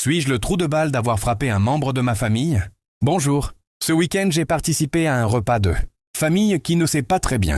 Suis-je le trou de balle d'avoir frappé un membre de ma famille? Bonjour. Ce week-end, j'ai participé à un repas de famille qui ne s'est pas très bien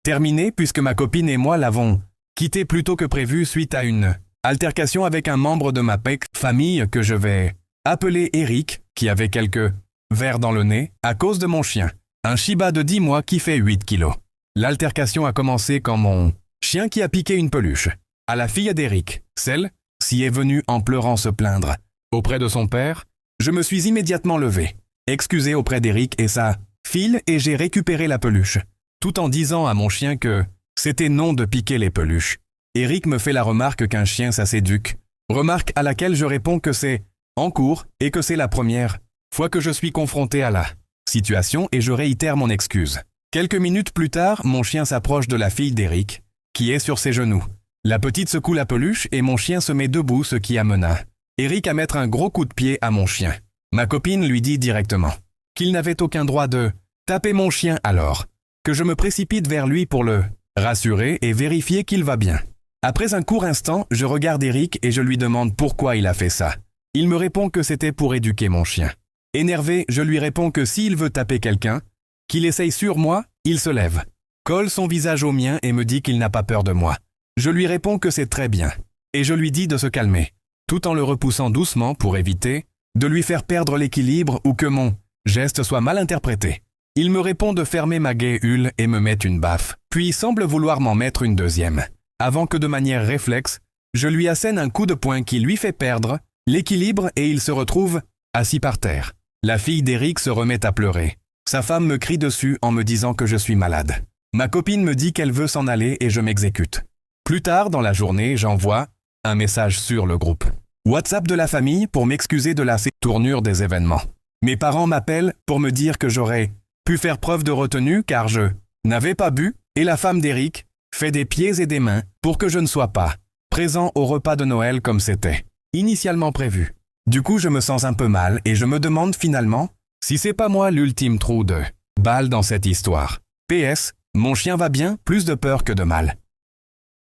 terminé puisque ma copine et moi l'avons quitté plus tôt que prévu suite à une altercation avec un membre de ma famille que je vais appeler Eric, qui avait quelques verres dans le nez à cause de mon chien, un Shiba de 10 mois qui fait 8 kilos. L'altercation a commencé quand mon chien qui a piqué une peluche à la fille d'Eric, celle-ci est venue en pleurant se plaindre auprès de son père. Je me suis immédiatement levé, excusé auprès d'Eric et sa fille et j'ai récupéré la peluche, tout en disant à mon chien que c'était non de piquer les peluches. Eric me fait la remarque qu'un chien ça s'éduque, remarque à laquelle je réponds que c'est en cours et que c'est la première fois que je suis confronté à la situation et je réitère mon excuse. Quelques minutes plus tard, mon chien s'approche de la fille d'Eric, qui est sur ses genoux. La petite secoue la peluche et mon chien se met debout, ce qui amena Eric à mettre un gros coup de pied à mon chien. Ma copine lui dit directement qu'il n'avait aucun droit de taper mon chien alors que je me précipite vers lui pour le rassurer et vérifier qu'il va bien. Après un court instant, je regarde Eric et je lui demande pourquoi il a fait ça. Il me répond que c'était pour éduquer mon chien. Énervé, je lui réponds que s'il veut taper quelqu'un, qu'il essaye sur moi, il se lève, colle son visage au mien et me dit qu'il n'a pas peur de moi. Je lui réponds que c'est très bien, et je lui dis de se calmer, tout en le repoussant doucement pour éviter de lui faire perdre l'équilibre ou que mon geste soit mal interprété. Il me répond de fermer ma gueule et me met une baffe, puis semble vouloir m'en mettre une deuxième, avant que de manière réflexe, je lui assène un coup de poing qui lui fait perdre l'équilibre et il se retrouve assis par terre. La fille d'Eric se remet à pleurer. Sa femme me crie dessus en me disant que je suis malade. Ma copine me dit qu'elle veut s'en aller et je m'exécute. Plus tard dans la journée, j'envoie un message sur le groupe WhatsApp de la famille pour m'excuser de la tournure des événements. Mes parents m'appellent pour me dire que j'aurais pu faire preuve de retenue car je n'avais pas bu et la femme d'Eric fait des pieds et des mains pour que je ne sois pas présent au repas de Noël comme c'était initialement prévu. Du coup, je me sens un peu mal et je me demande finalement si c'est pas moi l'ultime trou de balle dans cette histoire. PS, mon chien va bien, plus de peur que de mal.